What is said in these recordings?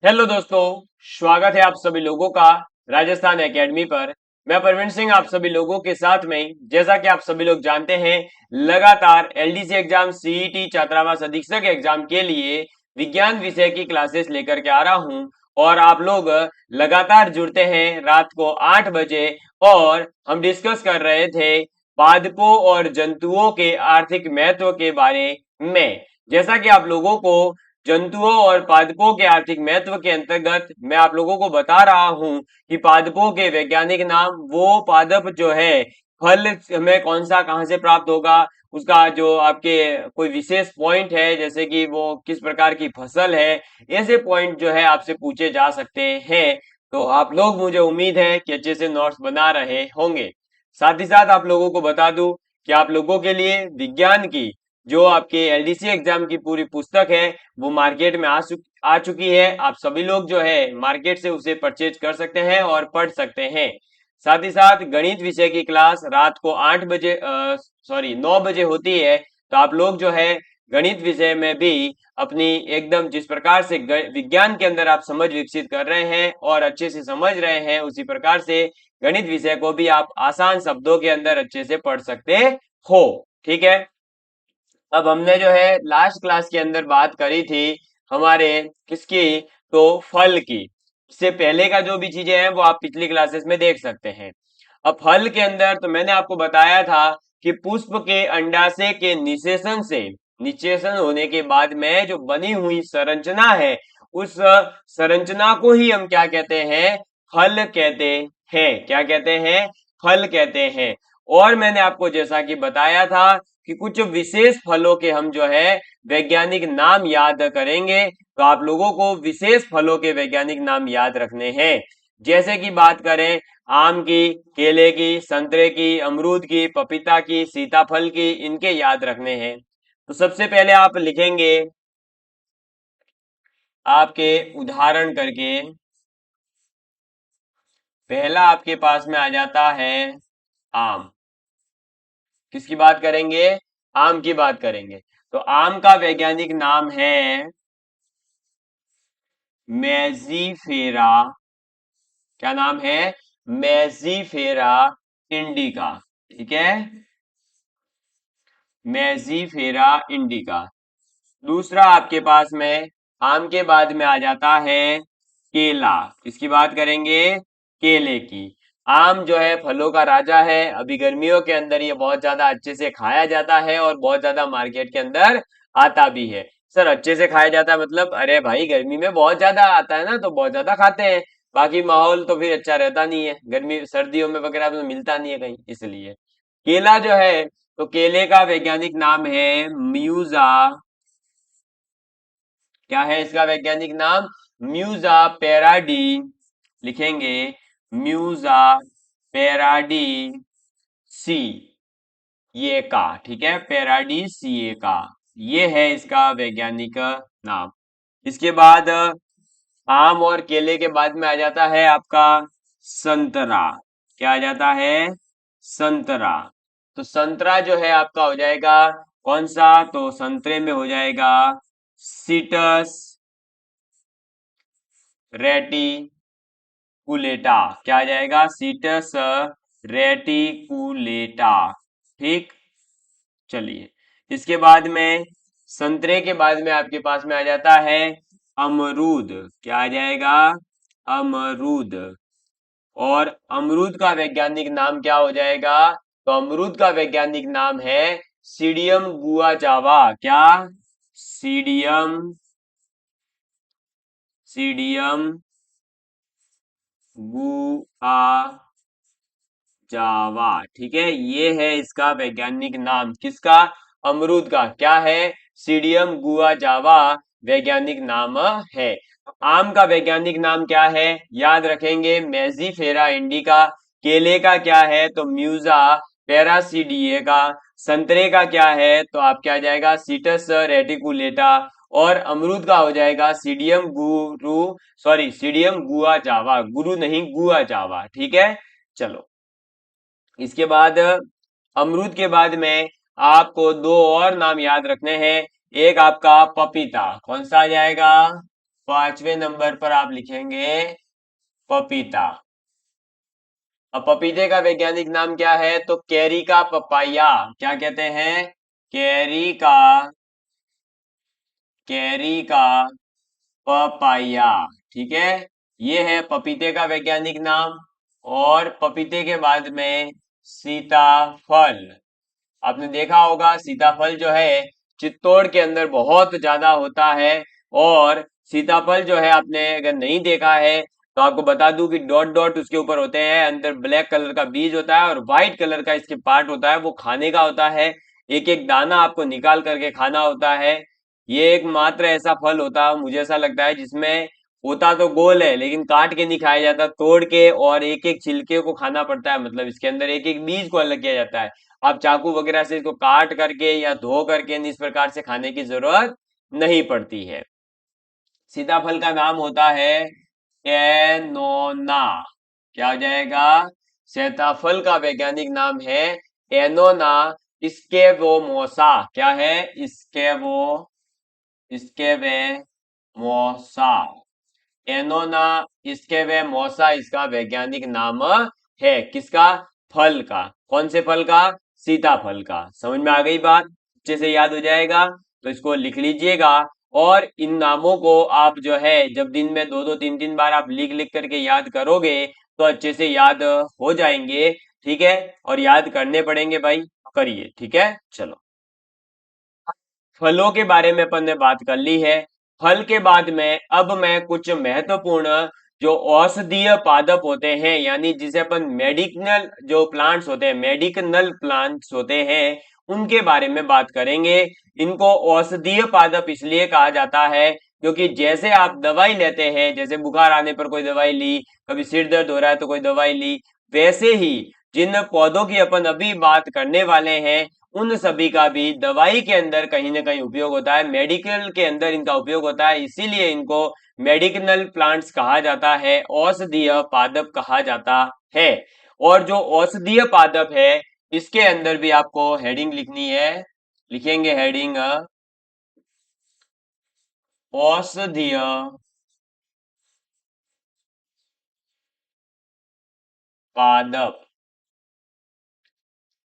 Hello दोस्तों, स्वागत है आप सभी लोगों का राजस्थान एकेडमी पर। मैं परवीन सिंह आप सभी लोगों के साथ में, जैसा कि आप सभी लोग जानते हैं, लगातार एलडीसी एग्जाम, सीईटी, छात्रावास अधीक्षक एग्जाम के लिए विज्ञान विषय की क्लासेस लेकर के आ रहा हूं। और आप लोग लगातार जुड़ते हैं रात को 8 बजे। और हम डिस्कस कर रहे थे पादपों और जंतुओं के आर्थिक महत्व के बारे में। जैसा कि आप लोगों को जंतुओं और पादपों के आर्थिक महत्व के अंतर्गत मैं आप लोगों को बता रहा हूं कि पादपों के वैज्ञानिक नाम, वो पादप जो है, फल हमें कौन सा कहां से प्राप्त होगा, उसका जो आपके कोई विशेष पॉइंट है, जैसे कि वो किस प्रकार की फसल है, ऐसे पॉइंट जो है आपसे पूछे जा सकते हैं। तो आप लोग, मुझे उम्मीद है कि अच्छे से नोट्स बना रहे होंगे। साथ ही साथ आप लोगों को बता दूं कि आप लोगों के लिए विज्ञान की जो आपके एलडीसी एग्जाम की पूरी पुस्तक है वो मार्केट में आ चुकी है। आप सभी लोग जो है मार्केट से उसे परचेज कर सकते हैं और पढ़ सकते हैं। साथ ही साथ गणित विषय की क्लास रात को 8 बजे, 9 बजे होती है। तो आप लोग जो है गणित विषय में भी अपनी एकदम जिस प्रकार से विज्ञान के अंदर आप समझ विकसित कर रहे हैं और अच्छे से समझ रहे हैं, उसी प्रकार से गणित विषय को भी आप आसान शब्दों के अंदर अच्छे से पढ़ सकते हो। ठीक है। अब हमने जो है लास्ट क्लास के अंदर बात करी थी हमारे किसकी, तो फल की। इससे पहले का जो भी चीजें हैं वो आप पिछली क्लासेस में देख सकते हैं। अब फल के अंदर तो मैंने आपको बताया था कि पुष्प के अंडाशय के निषेचन से, निषेचन होने के बाद में जो बनी हुई संरचना है, उस संरचना को ही हम क्या कहते हैं, फल कहते हैं। क्या कहते हैं, फल कहते हैं। और मैंने आपको जैसा कि बताया था कि कुछ विशेष फलों के हम जो है वैज्ञानिक नाम याद करेंगे। तो आप लोगों को विशेष फलों के वैज्ञानिक नाम याद रखने हैं। जैसे कि बात करें आम की, केले की, संतरे की, अमरूद की, पपीता की, सीताफल की, इनके याद रखने हैं। तो सबसे पहले आप लिखेंगे आपके उदाहरण करके, पहला आपके पास में आ जाता है आम। किसकी बात करेंगे, आम की बात करेंगे। तो आम का वैज्ञानिक नाम है मेजीफेरा। क्या नाम है, मेजीफेरा इंडिका। ठीक है, मेजीफेरा इंडिका। दूसरा आपके पास में आम के बाद में आ जाता है केला। किसकी बात करेंगे, केले की। आम जो है फलों का राजा है। अभी गर्मियों के अंदर ये बहुत ज्यादा अच्छे से खाया जाता है और बहुत ज्यादा मार्केट के अंदर आता भी है। सर अच्छे से खाया जाता है मतलब, अरे भाई गर्मी में बहुत ज्यादा आता है ना, तो बहुत ज्यादा खाते हैं। बाकी माहौल तो फिर अच्छा रहता नहीं है, गर्मी सर्दियों में वगैरह तो मिलता नहीं है कहीं, इसलिए केला जो है, तो केले का वैज्ञानिक नाम है म्यूजा। क्या है इसका वैज्ञानिक नाम, म्यूजा पेराडी। लिखेंगे म्यूजा पेराडी सी ये का। ठीक है, पेराडी सी ए का, ये है इसका वैज्ञानिक नाम। इसके बाद आम और केले के बाद में आ जाता है आपका संतरा। क्या आ जाता है, संतरा। तो संतरा जो है आपका हो जाएगा कौन सा, तो संतरे में हो जाएगा सीटस रेटिकुलेटा। क्या आ जाएगा, सीटस रेटिकुलेटा। ठीक, चलिए। इसके बाद में संतरे के बाद में आपके पास में आ जाता है अमरूद। क्या आ जाएगा, अमरूद। और अमरूद का वैज्ञानिक नाम क्या हो जाएगा, तो अमरूद का वैज्ञानिक नाम है सीडियम गुआजावा। क्या, सीडियम, सीडियम गुआ जावा। ठीक है, ये है इसका वैज्ञानिक नाम, किसका, अमरूद का। क्या है, सीडियम गुआ जावा वैज्ञानिक नाम है। आम का वैज्ञानिक नाम क्या है, याद रखेंगे मेजीफेरा इंडिका। केले का क्या है, तो म्यूजा पेरासीडिए का। संतरे का क्या है, तो आप क्या जाएगा, सीटस रेटिकुलेटा। और अमरूद का हो जाएगा सीडियम गुरु, सॉरी सीडियम गुआ जावा, गुरु नहीं गुआ जावा। ठीक है, चलो। इसके बाद अमरूद के बाद में आपको दो और नाम याद रखने हैं। एक आपका पपीता, कौन सा आ जाएगा, 5वें नंबर पर आप लिखेंगे पपीता। अब पपीते का वैज्ञानिक नाम क्या है? तो कैरिका पपाया। क्या कहते हैं? Carica, Carica papaya. ठीक है, ये है पपीते का वैज्ञानिक नाम। और पपीते के बाद में सीताफल। आपने देखा होगा सीताफल जो है चित्तौड़ के अंदर बहुत ज्यादा होता है। और सीताफल जो है आपने अगर नहीं देखा है तो आपको बता दूं कि डॉट डॉट उसके ऊपर होते हैं, अंदर ब्लैक कलर का बीज होता है और व्हाइट कलर का इसके पार्ट होता है, वो खाने का होता है। एक एक दाना आपको निकाल करके खाना होता है। ये एकमात्र ऐसा फल होता है मुझे ऐसा लगता है जिसमें होता तो गोल है लेकिन काट के नहीं खाया जाता, तोड़ के और एक एक छिलके को खाना पड़ता है, मतलब इसके अंदर एक एक बीज को अलग किया जाता है। आप चाकू वगैरह से इसको काट करके या धो करके इस प्रकार से खाने की जरूरत नहीं पड़ती है। सीताफल का नाम होता है एनोना। क्या हो जाएगा? सीताफल का वैज्ञानिक नाम है एनोना स्केवोमोसा। क्या है? स्केवो, स्केवेमोसा। एनोना स्केवेमोसा इसका वैज्ञानिक नाम है। किसका? फल का। कौन से फल का? सीताफल का। समझ में आ गई बात? अच्छे से याद हो जाएगा तो इसको लिख लीजिएगा। और इन नामों को आप जो है जब दिन में दो दो तीन तीन बार आप लिख लिख करके याद करोगे तो अच्छे से याद हो जाएंगे। ठीक है, और याद करने पड़ेंगे भाई, करिए। ठीक है, चलो। फलों के बारे में अपन ने बात कर ली है। फल के बाद में अब मैं कुछ महत्वपूर्ण जो औषधीय पादप होते हैं, यानी जिसे अपन मेडिसिनल जो प्लांट्स होते हैं, मेडिसिनल प्लांट्स होते हैं, उनके बारे में बात करेंगे। इनको औषधीय पादप इसलिए कहा जाता है क्योंकि जैसे आप दवाई लेते हैं, जैसे बुखार आने पर कोई दवाई ली, कभी सिर दर्द हो रहा है तो कोई दवाई ली, वैसे ही जिन पौधों की अपन अभी बात करने वाले हैं उन सभी का भी दवाई के अंदर कहीं ना कहीं उपयोग होता है, मेडिकल के अंदर इनका उपयोग होता है, इसीलिए इनको मेडिसिनल प्लांट्स कहा जाता है, औषधीय पादप कहा जाता है। और जो औषधीय पादप है इसके अंदर भी आपको हेडिंग लिखनी है। लिखेंगे हेडिंग औषधीय पादप।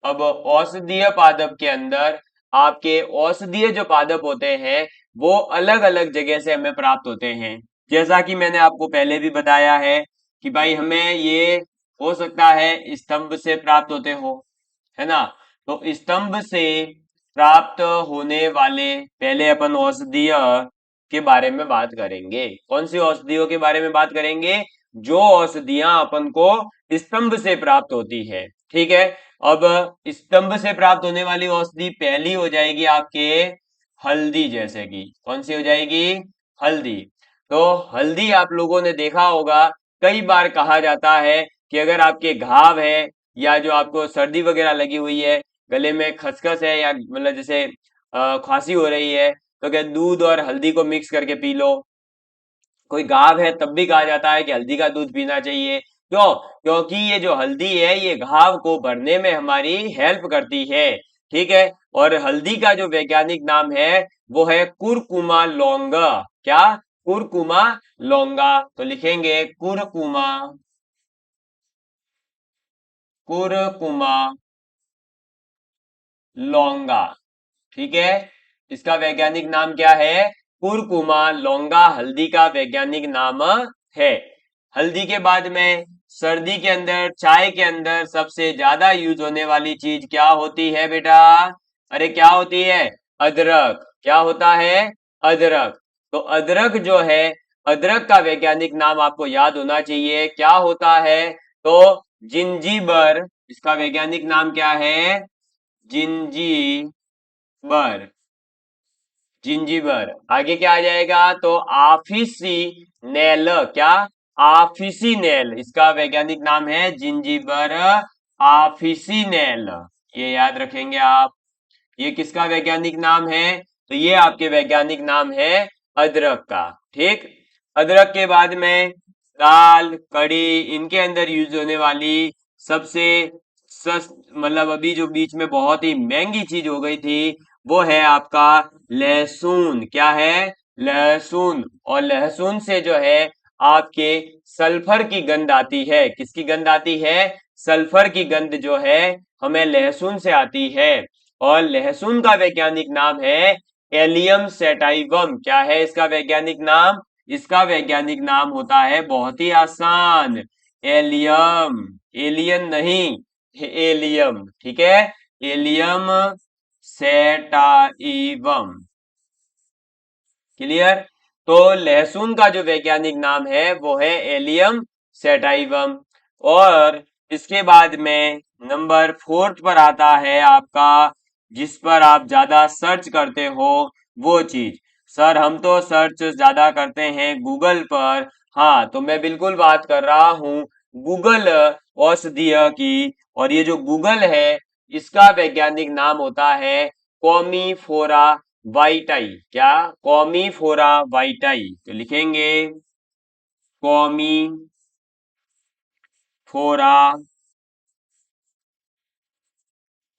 अब औषधीय पादप के अंदर आपके औषधीय जो पादप होते हैं वो अलग अलग जगह से हमें प्राप्त होते हैं। जैसा कि मैंने आपको पहले भी बताया है कि भाई हमें ये हो सकता है स्तंभ से प्राप्त होते हो, है ना। तो स्तंभ से प्राप्त होने वाले पहले अपन औषधीय के बारे में बात करेंगे। कौन सी औषधियों के बारे में बात करेंगे? जो औषधियां अपन को स्तंभ से प्राप्त होती है। ठीक है, अब स्तंभ से प्राप्त होने वाली औषधि पहली हो जाएगी आपके हल्दी जैसे की। कौन सी हो जाएगी? हल्दी। तो हल्दी आप लोगों ने देखा होगा, कई बार कहा जाता है कि अगर आपके घाव है या जो आपको सर्दी वगैरह लगी हुई है, गले में खसखस है या मतलब जैसे खांसी हो रही है, तो क्या दूध और हल्दी को मिक्स करके पी लो। कोई घाव है तब भी कहा जाता है कि हल्दी का दूध पीना चाहिए। क्यों? क्योंकि ये जो हल्दी है ये घाव को भरने में हमारी हेल्प करती है। ठीक है, और हल्दी का जो वैज्ञानिक नाम है वो है कुरकुमा लौंगा। क्या? कुरकुमा लौंगा। तो लिखेंगे कुरकुमा, कुरकुमा लौंगा। ठीक है, इसका वैज्ञानिक नाम क्या है? कुरकुमा लौंगा हल्दी का वैज्ञानिक नाम है। हल्दी के बाद में सर्दी के अंदर, चाय के अंदर सबसे ज्यादा यूज होने वाली चीज क्या होती है बेटा? अरे क्या होती है? अदरक। क्या होता है? अदरक। तो अदरक जो है, अदरक का वैज्ञानिक नाम आपको याद होना चाहिए, क्या होता है? तो जिंजीबर। इसका वैज्ञानिक नाम क्या है? जिंजीबर। जिंजीबर। आगे क्या आ जाएगा? तो आफिसी नेल। क्या? आफिसी नेल। इसका वैज्ञानिक नाम है जिंजीबर आफिसी नेल। ये याद रखेंगे आप। ये किसका वैज्ञानिक नाम है? तो ये आपके वैज्ञानिक नाम है अदरक का। ठीक, अदरक के बाद में दाल कड़ी, इनके अंदर यूज होने वाली सबसे सस्त, मतलब अभी जो बीच में बहुत ही महंगी चीज हो गई थी, वो है आपका लहसुन। क्या है? लहसुन, और लहसुन से जो है आपके सल्फर की गंध आती है। किसकी गंध आती है? सल्फर की गंध जो है हमें लहसुन से आती है। और लहसुन का वैज्ञानिक नाम है एलियम सैटाइवम। क्या है इसका वैज्ञानिक नाम? इसका वैज्ञानिक नाम होता है, बहुत ही आसान, एलियम। एलियन नहीं, एलियम। ठीक है, एलियम सैटाइवम। क्लियर? तो लहसुन का जो वैज्ञानिक नाम है वो है एलियम सैटाइवम। और इसके बाद में नंबर 4 पर आता है आपका, जिस पर आप ज्यादा सर्च करते हो वो चीज। सर हम तो सर्च ज्यादा करते हैं गूगल पर। हाँ, तो मैं बिल्कुल बात कर रहा हूँ गूगल औषधीय की। और ये जो गूगल है इसका वैज्ञानिक नाम होता है कॉमीफोरा वाइटाई। क्या? कॉमीफोरा वाइटाई। तो लिखेंगे कॉमीफोरा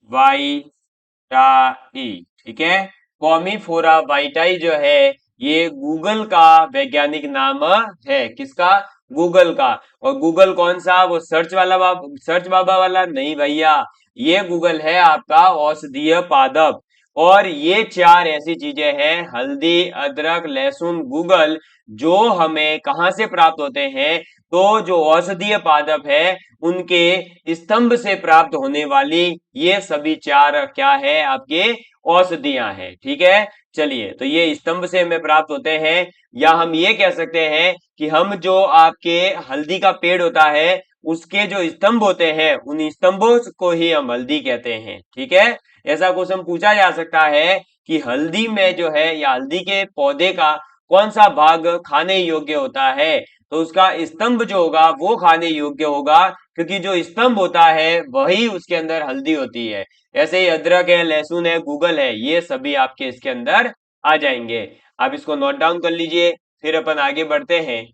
वाइटाई। ठीक है, कॉमीफोरा वाइटाई जो है ये गूगल का वैज्ञानिक नाम है। किसका? गूगल का। और गूगल कौन सा? वो सर्च वाला सर्च बाबा वाला नहीं भैया, ये गूगल है आपका औषधीय पादप। और ये 4 ऐसी चीजें हैं, हल्दी, अदरक, लहसुन, गूगल, जो हमें कहां से प्राप्त होते हैं? तो जो औषधीय पादप है उनके स्तंभ से प्राप्त होने वाली ये सभी 4 क्या है? आपके औषधियां हैं। ठीक है, चलिए, तो ये स्तंभ से हमें प्राप्त होते हैं। या हम ये कह सकते हैं कि हम जो आपके हल्दी का पेड़ होता है उसके जो स्तंभ होते हैं उन स्तंभों को ही हम हल्दी कहते हैं। ठीक है, ऐसा क्वेश्चन पूछा जा सकता है कि हल्दी में जो है या हल्दी के पौधे का कौन सा भाग खाने योग्य होता है? तो उसका स्तंभ जो होगा वो खाने योग्य होगा, क्योंकि जो स्तंभ होता है वही उसके अंदर हल्दी होती है। ऐसे ही अदरक है, लहसुन है, गूगल है, ये सभी आपके इसके अंदर आ जाएंगे। आप इसको नोट डाउन कर लीजिए, फिर अपन आगे बढ़ते हैं।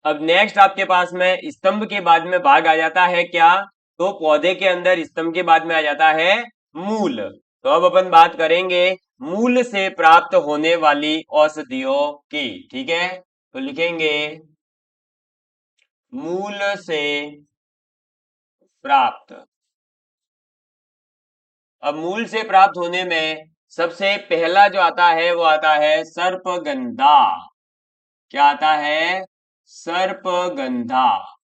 अब नेक्स्ट आपके पास में स्तंभ के बाद में भाग आ जाता है क्या? तो पौधे के अंदर स्तंभ के बाद में आ जाता है मूल। तो अब अपन बात करेंगे मूल से प्राप्त होने वाली औषधियों की। ठीक है, तो लिखेंगे मूल से प्राप्त। अब मूल से प्राप्त होने में सबसे पहला जो आता है वो आता है सर्पगंधा। क्या आता है? सर्पगंधा।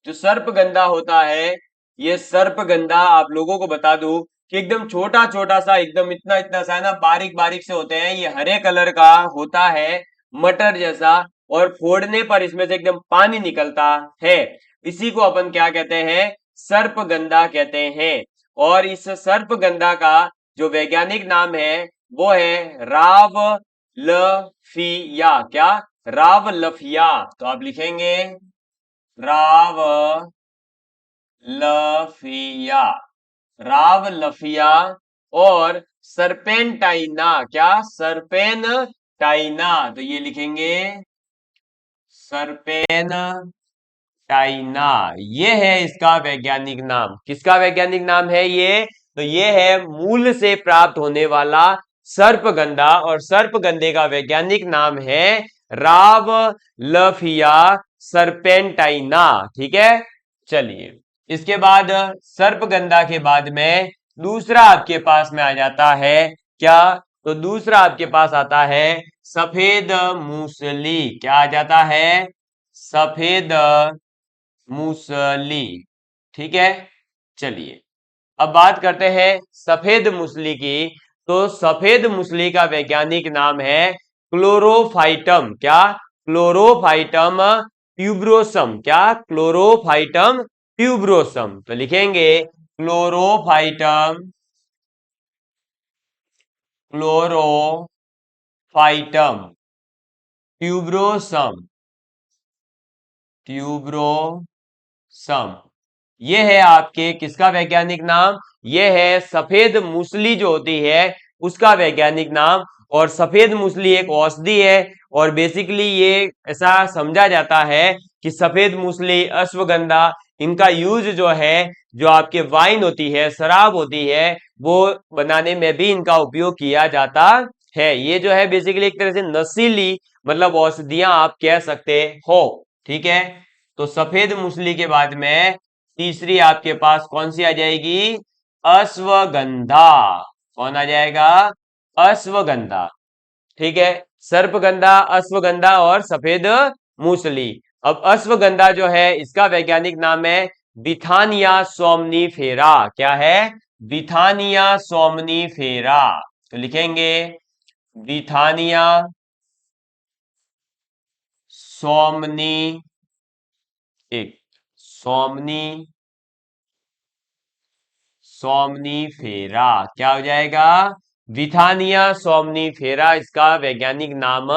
जो सर्पगंधा होता है, ये सर्पगंधा आप लोगों को बता दूं कि एकदम छोटा छोटा सा, एकदम इतना इतना सा है ना, बारीक बारीक से होते हैं। ये हरे कलर का होता है, मटर जैसा, और फोड़ने पर इसमें से एकदम पानी निकलता है। इसी को अपन क्या कहते हैं? सर्पगंधा कहते हैं। और इस सर्पगंधा का जो वैज्ञानिक नाम है वो है रावलफिया। क्या? रावलफिया। तो आप लिखेंगे रावलफिया। रावलफिया। और सरपेंटाइना। क्या? सरपेनटाइना। तो ये लिखेंगे सरपेनटाइना। ये है इसका वैज्ञानिक नाम। किसका वैज्ञानिक नाम है ये? तो ये है मूल से प्राप्त होने वाला सर्पगंधा, और सर्पगंधे का वैज्ञानिक नाम है रावलफिया सरपेंटाइना। ठीक है, चलिए, इसके बाद सर्पगंधा के बाद में दूसरा आपके पास में आ जाता है क्या? तो दूसरा आपके पास आता है सफेद मूसली। क्या आ जाता है? सफेद मूसली। ठीक है, चलिए, अब बात करते हैं सफेद मूसली की। तो सफेद मूसली का वैज्ञानिक नाम है क्लोरोफाइटम। क्या? Chlorophytum tuberosum. क्या? Chlorophytum tuberosum. तो लिखेंगे क्लोरोफाइटम, क्लोरोफाइटम ट्यूब्रोसम, ट्यूब्रोसम। ये है आपके किसका वैज्ञानिक नाम? ये है सफेद मूसली जो होती है उसका वैज्ञानिक नाम। और सफेद मूसली एक औषधि है, और बेसिकली ये ऐसा समझा जाता है कि सफेद मूसली, अश्वगंधा, इनका यूज जो है, जो आपके वाइन होती है, शराब होती है, वो बनाने में भी इनका उपयोग किया जाता है। ये जो है बेसिकली एक तरह से नशीली मतलब औषधियां आप कह सकते हो। ठीक है, तो सफेद मूसली के बाद में तीसरी आपके पास कौन सी आ जाएगी? अश्वगंधा। कौन आ जाएगा? अश्वगंधा। ठीक है, सर्पगंधा, अश्वगंधा और सफेद मूसली। अब अश्वगंधा जो है इसका वैज्ञानिक नाम है बिथानिया सोमनीफेरा। क्या है? बिथानिया सोमनीफेरा। तो लिखेंगे बिथानिया सोमनी, एक सोमनी, सोमनीफेरा। क्या हो जाएगा? विथानिया सोमनीफेरा इसका वैज्ञानिक नाम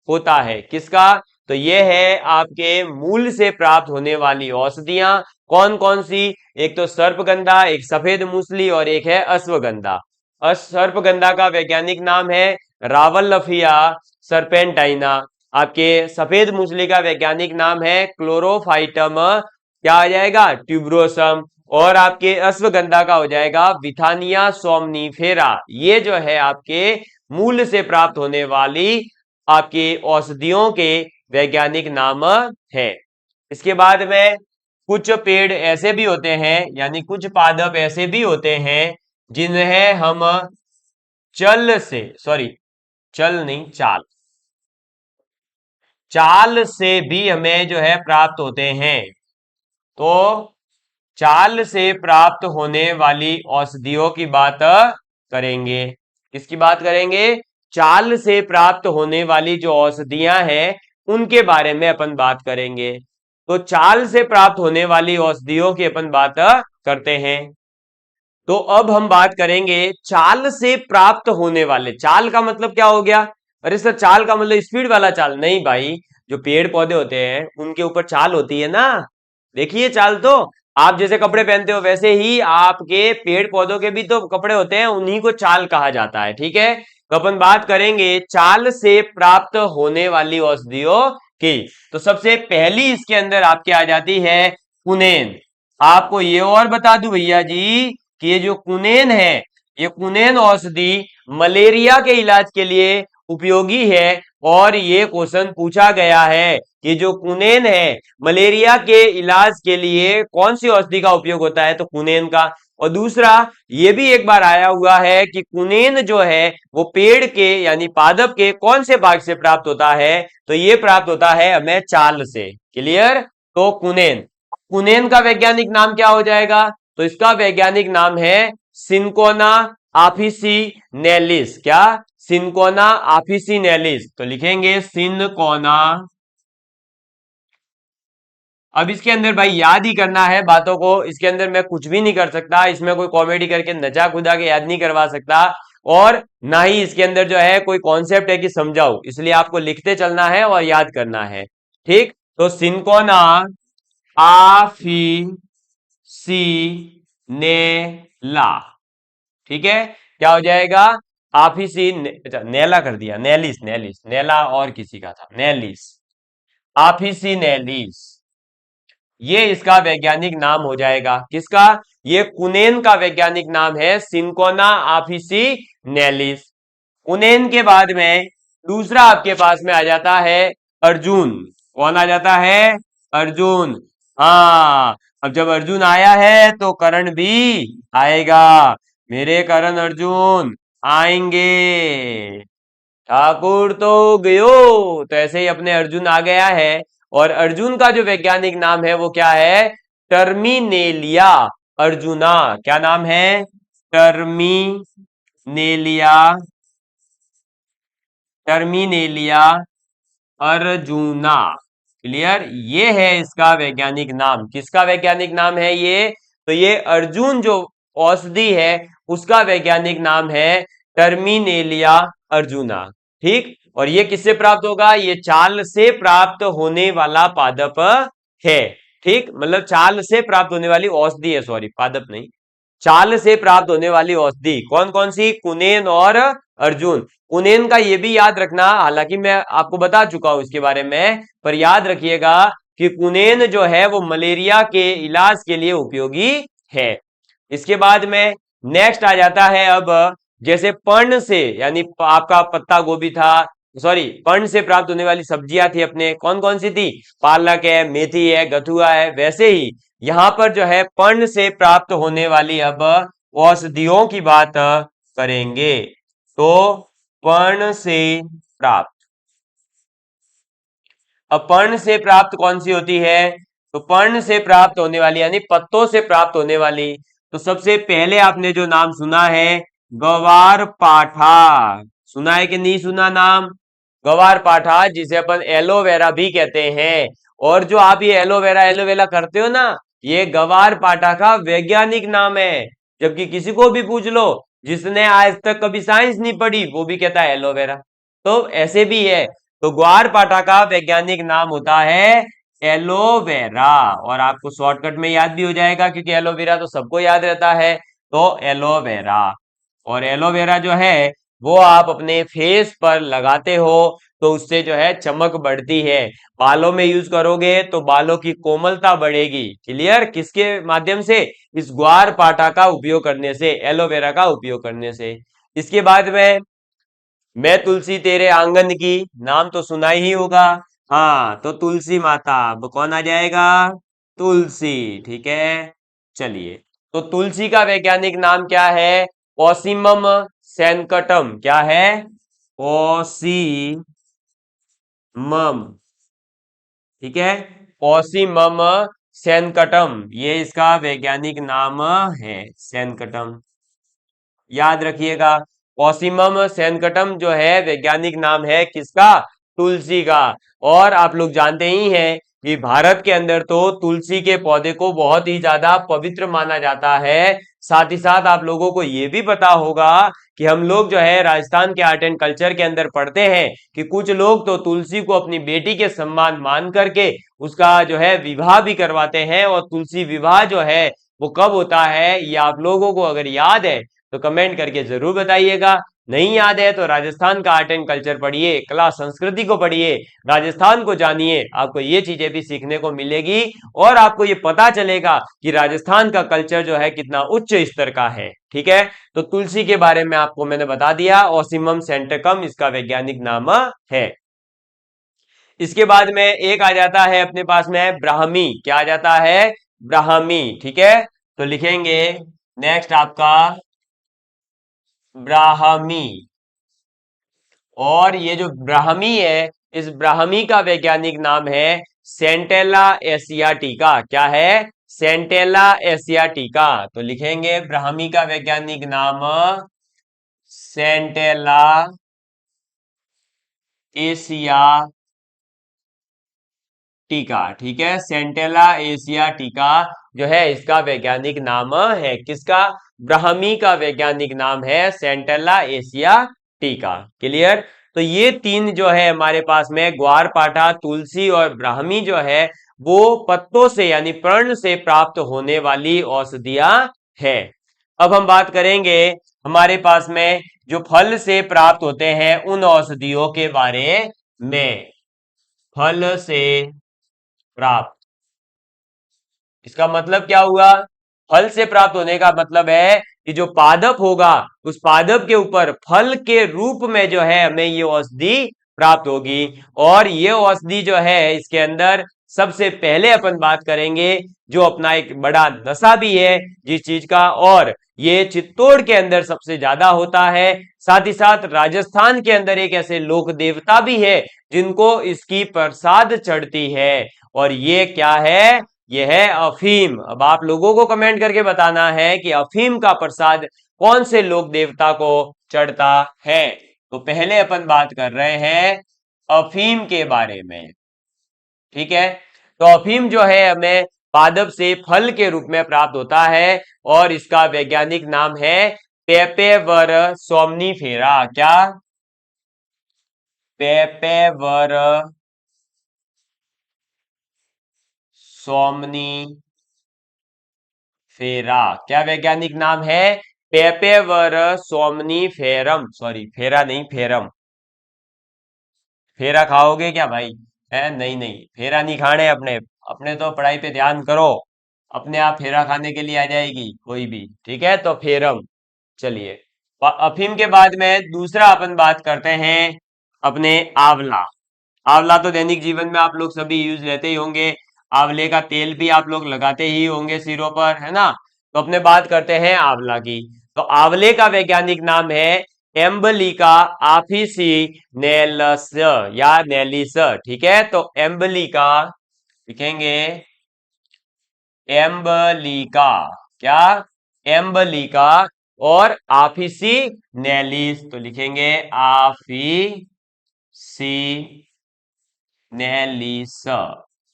होता है। किसका? तो ये है आपके मूल से प्राप्त होने वाली औषधियां। कौन कौन सी? एक तो सर्पगंधा, एक सफेद मूसली और एक है अश्वगंधा। सर्पगंधा का वैज्ञानिक नाम है रावल्लफिया सर्पेंटाइना। आपके सफेद मूसली का वैज्ञानिक नाम है क्लोरोफाइटम, क्या आ जाएगा? ट्यूबरोसम। और आपके अश्वगंधा का हो जाएगा विथानिया सोमनीफेरा। ये जो है आपके मूल से प्राप्त होने वाली आपकी औषधियों के वैज्ञानिक नाम है। इसके बाद में कुछ पेड़ ऐसे भी होते हैं, यानी कुछ पादप ऐसे भी होते हैं जिन्हें हम चल से, सॉरी चल नहीं, चाल, चाल से भी हमें जो है प्राप्त होते हैं। तो चाल से प्राप्त होने वाली औषधियों की बात करेंगे। किसकी बात करेंगे? चाल से प्राप्त होने वाली जो औषधियां हैं उनके बारे में अपन बात करेंगे। तो चाल से प्राप्त होने वाली औषधियों की अपन बात करते हैं। तो अब हम बात करेंगे चाल से प्राप्त होने वाले। चाल का मतलब क्या हो गया? अरे सर चाल का मतलब स्पीड वाला चाल नहीं भाई, जो पेड़ पौधे होते हैं उनके ऊपर चाल होती है ना। देखिए चाल तो आप जैसे कपड़े पहनते हो वैसे ही आपके पेड़ पौधों के भी तो कपड़े होते हैं, उन्हीं को चाल कहा जाता है। ठीक है, तो अपन बात करेंगे चाल से प्राप्त होने वाली औषधियों की। तो सबसे पहली इसके अंदर आपके आ जाती है कुनेन। आपको ये और बता दूं भैया जी कि ये जो कुनेन है, ये कुनेन औषधि मलेरिया के इलाज के लिए उपयोगी है। और ये क्वेश्चन पूछा गया है कि जो कुनेन है मलेरिया के इलाज के लिए कौन सी औषधि का उपयोग होता है? तो कुनेन का। और दूसरा ये भी एक बार आया हुआ है कि कुनेन जो है वो पेड़ के यानी पादप के कौन से भाग से प्राप्त होता है? तो ये प्राप्त होता है हमें चाल से। क्लियर? तो कुनेन, कुनेन का वैज्ञानिक नाम क्या हो जाएगा? तो इसका वैज्ञानिक नाम है सिंकोना ऑफिसिनेलिस। क्या? Cinchona officinalis. तो लिखेंगे सिंकोना। अब इसके अंदर भाई याद ही करना है बातों को, इसके अंदर मैं कुछ भी नहीं कर सकता, इसमें कोई कॉमेडी करके नचा खुदा के याद नहीं करवा सकता, और ना ही इसके अंदर जो है कोई कॉन्सेप्ट है कि समझाओ, इसलिए आपको लिखते चलना है और याद करना है। ठीक, तो सिंकोना आफिसिनेला। ठीक है, क्या हो जाएगा? आफिसी अच्छा नेला कर दिया, नेलिस, नेलिस, नेला और किसी का था, नेलिस, आफिसिनेलिस। ये इसका वैज्ञानिक नाम हो जाएगा। किसका? ये कुनेन का वैज्ञानिक नाम है सिंकोना आफिसिनेलिस। कुनेन के बाद में दूसरा आपके पास में आ जाता है अर्जुन। कौन आ जाता है? अर्जुन। हाँ, अब जब अर्जुन आया है तो करण भी आएगा। मेरे करण अर्जुन आएंगे। ठाकुर तो गयो, तो ऐसे ही अपने अर्जुन आ गया है। और अर्जुन का जो वैज्ञानिक नाम है वो क्या है? टर्मिनेलिया अर्जुना। क्या नाम है? Terminalia, Terminalia arjuna. क्लियर? ये है इसका वैज्ञानिक नाम। किसका वैज्ञानिक नाम है ये? तो ये अर्जुन जो औषधि है उसका वैज्ञानिक नाम है टर्मिनेलिया अर्जुना। ठीक, और ये किससे प्राप्त होगा? ये चाल से प्राप्त होने वाला पादप है। ठीक, मतलब चाल से प्राप्त होने वाली औषधि है, सॉरी पादप नहीं, चाल से प्राप्त होने वाली औषधि कौन कौन सी? कुनेन और अर्जुन। कुनेन का ये भी याद रखना, हालांकि मैं आपको बता चुका हूं इसके बारे में, पर याद रखिएगा कि कुनेन जो है वो मलेरिया के इलाज के लिए उपयोगी है। इसके बाद में नेक्स्ट आ जाता है अब जैसे पर्ण से यानी आपका पत्ता गोभी था, सॉरी पर्ण से प्राप्त होने वाली सब्जियां थी अपने, कौन कौन सी थी, पालक है, मेथी है, गथुआ है, वैसे ही यहाँ पर जो है पर्ण से प्राप्त होने वाली अब औषधियों की बात करेंगे। तो पर्ण से प्राप्त, अब पर्ण से प्राप्त कौन सी होती है, तो पर्ण से प्राप्त होने वाली यानी पत्तों से प्राप्त होने वाली, तो सबसे पहले आपने जो नाम सुना है गवार पाठा, सुना है कि नहीं सुना नाम, गवार पाठा जिसे अपन एलोवेरा भी कहते हैं। और जो आप ये एलोवेरा एलोवेरा करते हो ना, ये गवार पाठा का वैज्ञानिक नाम है। जबकि किसी को भी पूछ लो जिसने आज तक कभी साइंस नहीं पढ़ी, वो भी कहता है एलोवेरा। तो ऐसे भी है, तो ग्वार पाठा का वैज्ञानिक नाम होता है एलोवेरा, और आपको शॉर्टकट में याद भी हो जाएगा क्योंकि एलोवेरा तो सबको याद रहता है, तो एलोवेरा। और एलोवेरा जो है वो आप अपने फेस पर लगाते हो तो उससे जो है चमक बढ़ती है, बालों में यूज करोगे तो बालों की कोमलता बढ़ेगी। क्लियर, किसके माध्यम से, इस ग्वार पाठा का उपयोग करने से, एलोवेरा का उपयोग करने से। इसके बाद में मैं तुलसी तेरे आंगन की, नाम तो सुना ही होगा, हाँ तो तुलसी माता, अब कौन आ जाएगा, तुलसी, ठीक है। चलिए, तो तुलसी का वैज्ञानिक नाम क्या है, ओसिमम सैनकटम, क्या है, ओसीमम, ठीक है, ओसिमम सैनकटम, ये इसका वैज्ञानिक नाम है, सैनकटम, याद रखिएगा। ओसिमम सैनकटम जो है वैज्ञानिक नाम है किसका, तुलसी का। और आप लोग जानते ही हैं कि भारत के अंदर तो तुलसी के पौधे को बहुत ही ज्यादा पवित्र माना जाता है। साथ ही साथ आप लोगों को यह भी पता होगा कि हम लोग जो है राजस्थान के आर्ट एंड कल्चर के अंदर पढ़ते हैं कि कुछ लोग तो तुलसी को अपनी बेटी के सम्मान मान करके उसका जो है विवाह भी करवाते हैं। और तुलसी विवाह जो है वो कब होता है, ये आप लोगों को अगर याद है तो कमेंट करके जरूर बताइएगा। नहीं याद है तो राजस्थान का आर्ट एंड कल्चर पढ़िए, कला संस्कृति को पढ़िए, राजस्थान को जानिए, आपको ये चीजें भी सीखने को मिलेगी और आपको ये पता चलेगा कि राजस्थान का कल्चर जो है कितना उच्च स्तर का है। ठीक है, तो तुलसी के बारे में आपको मैंने बता दिया, ओसिमम सेंटेकम इसका वैज्ञानिक नाम है। इसके बाद में एक आ जाता है अपने पास में ब्राह्मी, क्या आ जाता है, ब्राह्मी, ठीक है। तो लिखेंगे नेक्स्ट आपका ब्राह्मी, और ये जो ब्राह्मी है इस ब्राह्मी का वैज्ञानिक नाम है सेंटेला एशियाटिका, क्या है, सेंटेला एशियाटिका। तो लिखेंगे ब्राह्मी का वैज्ञानिक नाम सेंटेला एशियाटिका, ठीक है, सेंटेला एशियाटिका जो है इसका वैज्ञानिक नाम है किसका, ब्राह्मी का वैज्ञानिक नाम है सेंटेला एशियाटिका। क्लियर, तो ये तीन जो है हमारे पास में ग्वारपाठा, तुलसी और ब्राह्मी जो है वो पत्तों से यानी पर्ण से प्राप्त होने वाली औषधियां है। अब हम बात करेंगे हमारे पास में जो फल से प्राप्त होते हैं उन औषधियों के बारे में। फल से प्राप्त, इसका मतलब क्या हुआ, फल से प्राप्त होने का मतलब है कि जो पादप होगा उस पादप के ऊपर फल के रूप में जो है हमें ये औषधि प्राप्त होगी। और ये औषधि जो है इसके अंदर सबसे पहले अपन बात करेंगे जो अपना एक बड़ा नशा भी है जिस चीज का, और ये चित्तौड़ के अंदर सबसे ज्यादा होता है। साथ ही साथ राजस्थान के अंदर एक ऐसे लोक देवता भी है जिनको इसकी प्रसाद चढ़ती है, और ये क्या है, यह है अफीम। अब आप लोगों को कमेंट करके बताना है कि अफीम का प्रसाद कौन से लोक देवता को चढ़ता है। तो पहले अपन बात कर रहे हैं अफीम के बारे में, ठीक है। तो अफीम जो है हमें पादप से फल के रूप में प्राप्त होता है और इसका वैज्ञानिक नाम है पेपेवर सोमनीफेरा, क्या, पेपेवर सोमनी फेरा, क्या वैज्ञानिक नाम है, पेपेवर सोमनीफेरम, सॉरी फेरा नहीं फेरम, फेरा खाओगे क्या भाई, है नहीं नहीं, फेरा नहीं खाने अपने, अपने तो पढ़ाई पे ध्यान करो, अपने आप फेरा खाने के लिए आ जाएगी कोई भी, ठीक है, तो फेरम। चलिए, अफीम के बाद में दूसरा अपन बात करते हैं अपने आंवला। आंवला तो दैनिक जीवन में आप लोग सभी यूज लेते ही होंगे। आंवले का तेल भी आप लोग लगाते ही होंगे सिरों पर, है ना। तो अपने बात करते हैं आंवला की। तो आंवले का वैज्ञानिक नाम है एम्बलिका ऑफिसिनेलस या नेलिस। ठीक है, तो एम्बलिका लिखेंगे, एम्बलिका, क्या, एम्बलिका। और ऑफिसिनेलिस तो लिखेंगे ऑफिसिनेलिस।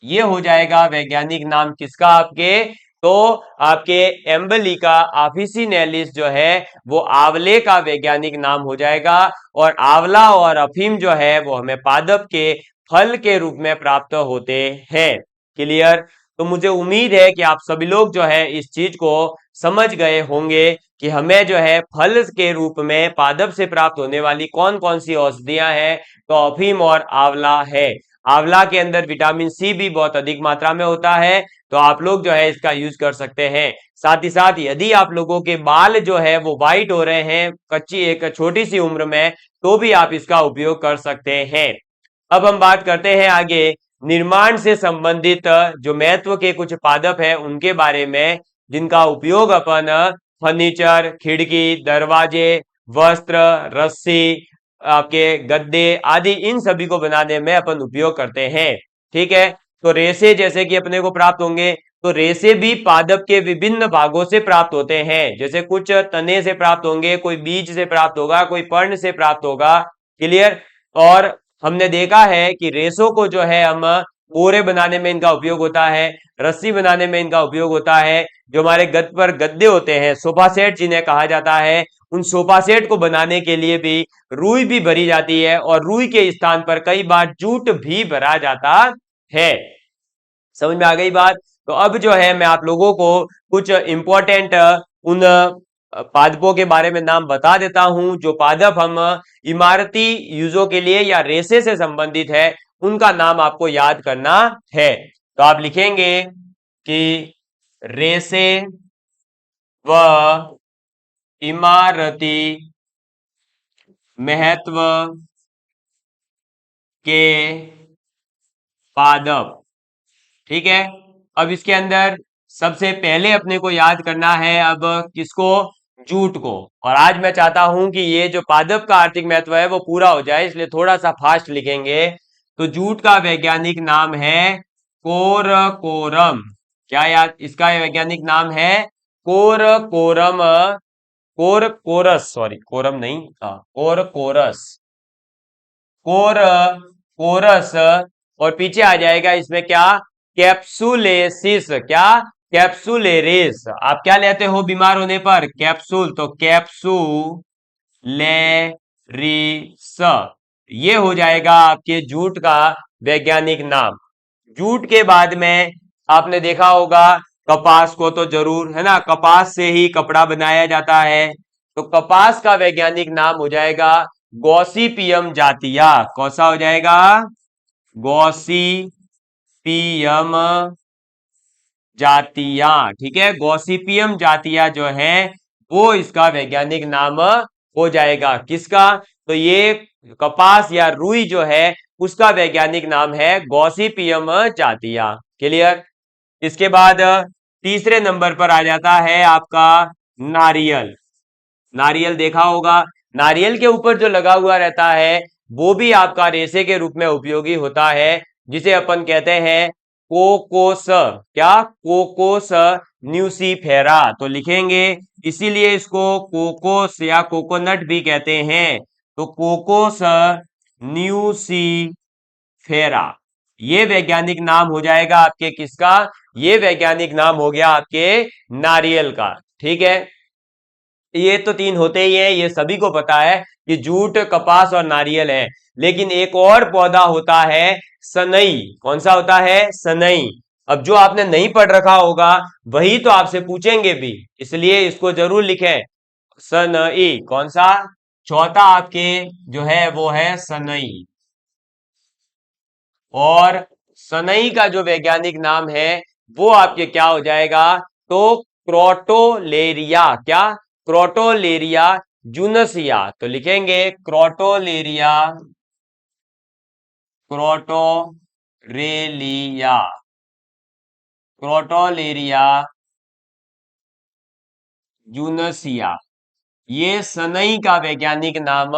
ये हो जाएगा वैज्ञानिक नाम किसका आपके, तो आपके एम्बलिका ऑफिसिनेलिस जो है वो आंवले का वैज्ञानिक नाम हो जाएगा। और आंवला और अफीम जो है वो हमें पादप के फल के रूप में प्राप्त होते हैं। क्लियर। तो मुझे उम्मीद है कि आप सभी लोग जो है इस चीज को समझ गए होंगे कि हमें जो है फल के रूप में पादप से प्राप्त होने वाली कौन कौन सी औषधियां हैं। तो अफीम और आंवला है। आंवला के अंदर विटामिन सी भी बहुत अधिक मात्रा में होता है, तो आप लोग जो है इसका यूज कर सकते हैं। साथ ही साथ यदि आप लोगों के बाल जो है वो व्हाइट हो रहे हैं कच्ची एक छोटी सी उम्र में, तो भी आप इसका उपयोग कर सकते हैं। अब हम बात करते हैं आगे निर्माण से संबंधित जो महत्व के कुछ पादप है उनके बारे में, जिनका उपयोग अपन फर्नीचर, खिड़की, दरवाजे, वस्त्र, रस्सी, आपके गद्दे आदि इन सभी को बनाने में अपन उपयोग करते हैं। ठीक है, तो रेशे जैसे कि अपने को प्राप्त होंगे, तो रेशे भी पादप के विभिन्न भागों से प्राप्त होते हैं। जैसे कुछ तने से प्राप्त होंगे, कोई बीज से प्राप्त होगा, कोई पर्ण से प्राप्त होगा। क्लियर। और हमने देखा है कि रेशों को जो है हम बोरे बनाने में इनका उपयोग होता है, रस्सी बनाने में इनका उपयोग होता है। जो हमारे गद पर गद्दे होते हैं, सोफा सेट जिन्हें कहा जाता है, उन सोफा सेट को बनाने के लिए भी रुई भी भरी जाती है और रुई के स्थान पर कई बार जूट भी भरा जाता है। समझ में आ गई बात। तो अब जो है मैं आप लोगों को कुछ इंपॉर्टेंट उन पादपों के बारे में नाम बता देता हूं जो पादप हम इमारती यूजों के लिए या रेशे से संबंधित है, उनका नाम आपको याद करना है। तो आप लिखेंगे कि रेशे व इमारती महत्व के पादप। ठीक है, अब इसके अंदर सबसे पहले अपने को याद करना है अब किसको, जूट को। और आज मैं चाहता हूं कि ये जो पादप का आर्थिक महत्व है वो पूरा हो जाए, इसलिए थोड़ा सा फास्ट लिखेंगे। तो जूट का वैज्ञानिक नाम है कोरकोरम। क्या याद, इसका वैज्ञानिक नाम है कोरकोरम, कोरकोरस, सॉरी कोरम नहीं, कोरकोरस, कोरकोरस। और पीछे आ जाएगा इसमें क्या, कैप्सुलेसिस, क्या, कैप्सुलेरिस। आप क्या लेते हो बीमार होने पर, कैप्सूल, तो कैप्सुलेरिस। ये हो जाएगा आपके जूट का वैज्ञानिक नाम। जूट के बाद में आपने देखा होगा कपास को, तो जरूर है ना, कपास से ही कपड़ा बनाया जाता है। तो कपास का वैज्ञानिक नाम हो जाएगा गॉसिपियम जातिया। कौन सा हो जाएगा, गॉसिपियम जातिया। ठीक है, गॉसिपियम जातिया जो है वो इसका वैज्ञानिक नाम हो जाएगा। किसका, तो ये कपास या रुई जो है उसका वैज्ञानिक नाम है गॉसिपियम जातिया। क्लियर। इसके बाद तीसरे नंबर पर आ जाता है आपका नारियल। नारियल देखा होगा, नारियल के ऊपर जो लगा हुआ रहता है वो भी आपका रेशे के रूप में उपयोगी होता है, जिसे अपन कहते हैं कोकोस। क्या, कोकोस न्यूसीफेरा। तो लिखेंगे, इसीलिए इसको कोकोस या कोकोनट भी कहते हैं। तो कोकोस न्यूसीफेरा ये वैज्ञानिक नाम हो जाएगा आपके किसका, ये वैज्ञानिक नाम हो गया आपके नारियल का। ठीक है, ये तो तीन होते ही हैं, ये सभी को पता है कि जूट, कपास और नारियल है। लेकिन एक और पौधा होता है सनई। कौन सा होता है, सनई। अब जो आपने नहीं पढ़ रखा होगा वही तो आपसे पूछेंगे भी, इसलिए इसको जरूर लिखें, सनई। कौन सा, चौथा आपके जो है वो है सनई। और सनई का जो वैज्ञानिक नाम है वो आपके क्या हो जाएगा, तो क्रोटोलेरिया। क्या, क्रोटोलेरिया जूनसिया, तो लिखेंगे क्रोटोलेरिया, क्रोटोरेलिया, क्रोटोलेरिया जूनसिया, ये सनई का वैज्ञानिक नाम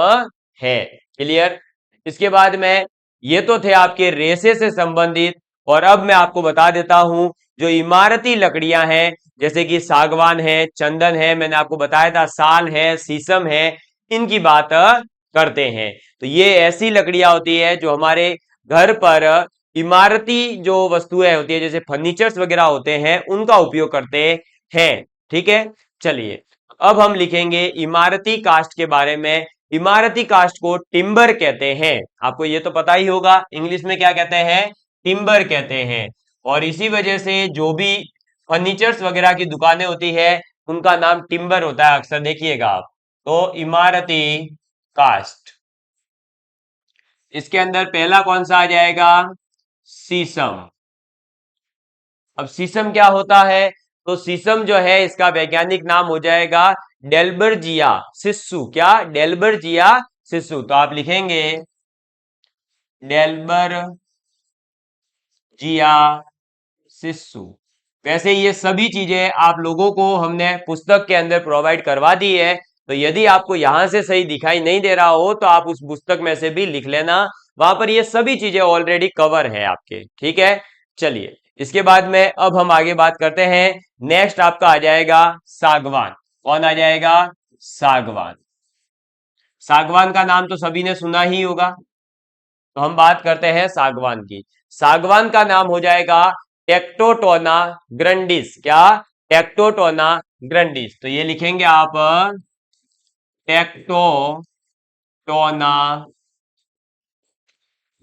है। क्लियर। इसके बाद में ये तो थे आपके रेसे से संबंधित, और अब मैं आपको बता देता हूं जो इमारती लकड़ियां हैं, जैसे कि सागवान है, चंदन है, मैंने आपको बताया था साल है, शीशम है, इनकी बात करते हैं। तो ये ऐसी लकड़ियां होती है जो हमारे घर पर इमारती जो वस्तुएं होती है, जैसे फर्नीचर्स वगैरह होते हैं, उनका उपयोग करते हैं। ठीक है, चलिए अब हम लिखेंगे इमारती कास्ट के बारे में। इमारती कास्ट को टिम्बर कहते हैं, आपको ये तो पता ही होगा, इंग्लिश में क्या कहते हैं, टिम्बर कहते हैं। और इसी वजह से जो भी फर्नीचर्स वगैरह की दुकानें होती है, उनका नाम टिम्बर होता है, अक्सर देखिएगा आप। तो इमारती कास्ट, इसके अंदर पहला कौन सा आ जाएगा, शीशम। अब शीशम क्या होता है, तो शीशम जो है इसका वैज्ञानिक नाम हो जाएगा डेल्बर्जिया सिस्सू। क्या, डेल्बर्जिया सिस्सू। तो आप लिखेंगे डेल्बर्जिया सिस्सू। वैसे ये सभी चीजें आप लोगों को हमने पुस्तक के अंदर प्रोवाइड करवा दी है, तो यदि आपको यहां से सही दिखाई नहीं दे रहा हो तो आप उस पुस्तक में से भी लिख लेना, वहां पर ये सभी चीजें ऑलरेडी कवर है आपके। ठीक है, चलिए इसके बाद में अब हम आगे बात करते हैं। नेक्स्ट आपका आ जाएगा सागवान। कौन आ जाएगा, सागवान। सागवान का नाम तो सभी ने सुना ही होगा, तो हम बात करते हैं सागवान की। सागवान का नाम हो जाएगा टेक्टोटोना ग्रैंडिस। क्या, टेक्टोटोना ग्रैंडिस। तो ये लिखेंगे आप Tectona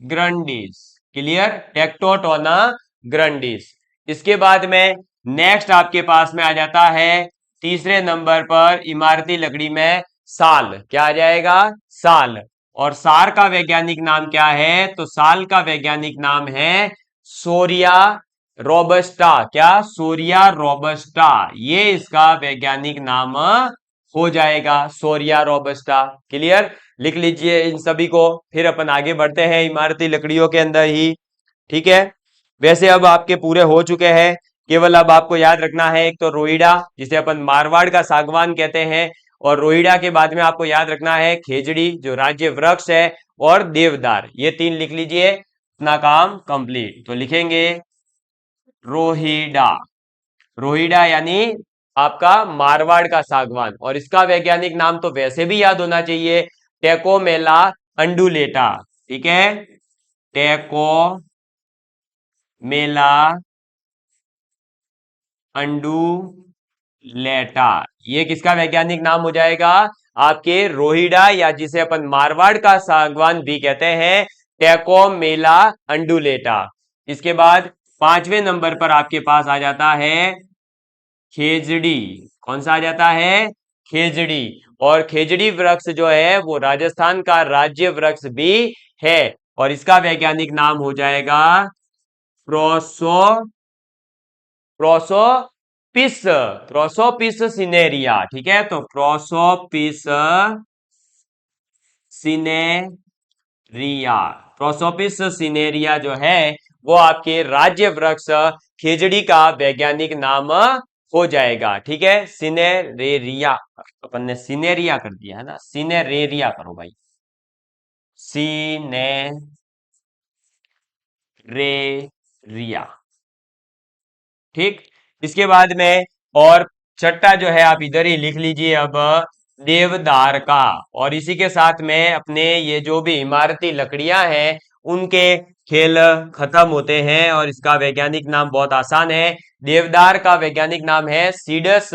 grandis. Clear, Tectona grandis. इसके बाद में नेक्स्ट आपके पास में आ जाता है तीसरे नंबर पर इमारती लकड़ी में साल। क्या आ जाएगा, साल। और सार का वैज्ञानिक नाम क्या है, तो साल का वैज्ञानिक नाम है सोरिया रोबस्टा। क्या, सोरिया रोबस्टा, ये इसका वैज्ञानिक नाम हो जाएगा, सोरिया रोबस्टा। क्लियर, लिख लीजिए इन सभी को, फिर अपन आगे बढ़ते हैं इमारती लकड़ियों के अंदर ही। ठीक है, वैसे अब आपके पूरे हो चुके हैं, केवल अब आपको याद रखना है एक तो रोईडा, जिसे अपन मारवाड़ का सागवान कहते हैं, और रोईडा के बाद में आपको याद रखना है खेजड़ी जो राज्य वृक्ष है, और देवदार। ये तीन लिख लीजिए, अपना काम कंप्लीट। तो लिखेंगे रोहिडा, रोहिडा यानी आपका मारवाड़ का सागवान, और इसका वैज्ञानिक नाम तो वैसे भी याद होना चाहिए, टेकोमेला अंडुलेटा। ठीक है, टेकोमेला अंडुलेटा, ये किसका वैज्ञानिक नाम हो जाएगा, आपके रोहिडा, या जिसे अपन मारवाड़ का सागवान भी कहते हैं, टेकोमेला अंडुलेटा। इसके बाद पांचवें नंबर पर आपके पास आ जाता है खेजड़ी। कौन सा आ जाता है, खेजड़ी। और खेजड़ी वृक्ष जो है वो राजस्थान का राज्य वृक्ष भी है, और इसका वैज्ञानिक नाम हो जाएगा प्रोसो प्रोसोपिस, प्रोसोपिस सिनेरिया। ठीक है, तो प्रोसोपिस सिनेरिया, प्रोसोपिस सिनेरिया जो है वो आपके राज्य वृक्ष खेजड़ी का वैज्ञानिक नाम हो जाएगा। ठीक है, सिनेरेरिया, अपन ने सिनेरिया कर दिया है ना, सिनेरेरिया करो भाई, सिनेरेरिया। ठीक, इसके बाद में और छठा जो है आप इधर ही लिख लीजिए अब, देवदार का। और इसी के साथ में अपने ये जो भी इमारती लकड़ियां हैं उनके खेल खत्म होते हैं, और इसका वैज्ञानिक नाम बहुत आसान है, देवदार का वैज्ञानिक नाम है seeds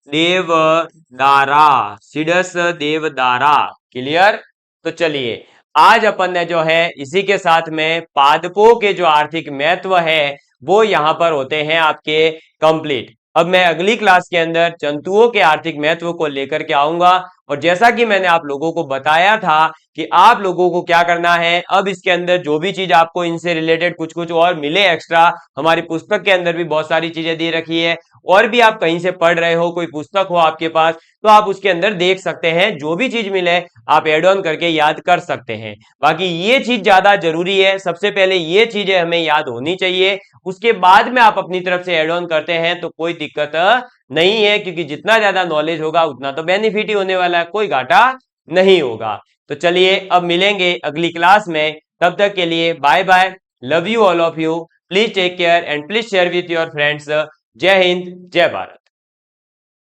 deodara, seeds deodara. Clear. तो चलिए आज अपन ने जो है इसी के साथ में पादपों के जो आर्थिक महत्व है वो यहां पर होते हैं आपके कंप्लीट। अब मैं अगली क्लास के अंदर जंतुओं के आर्थिक महत्व को लेकर के आऊंगा, और जैसा कि मैंने आप लोगों को बताया था कि आप लोगों को क्या करना है, अब इसके अंदर जो भी चीज आपको इनसे रिलेटेड कुछ कुछ और मिले एक्स्ट्रा, हमारी पुस्तक के अंदर भी बहुत सारी चीजें दे रखी है, और भी आप कहीं से पढ़ रहे हो, कोई पुस्तक हो आपके पास, तो आप उसके अंदर देख सकते हैं, जो भी चीज मिले आप एड ऑन करके याद कर सकते हैं। बाकी ये चीज ज्यादा जरूरी है, सबसे पहले ये चीजें हमें याद होनी चाहिए, उसके बाद में आप अपनी तरफ से एड ऑन करते हैं तो कोई दिक्कत नहीं है, क्योंकि जितना ज्यादा नॉलेज होगा उतना तो बेनिफिट ही होने वाला है, कोई घाटा नहीं होगा। तो चलिए अब मिलेंगे अगली क्लास में, तब तक के लिए bye bye, love you all of you, please take care and please share with your friends. जय हिंद, जय भारत।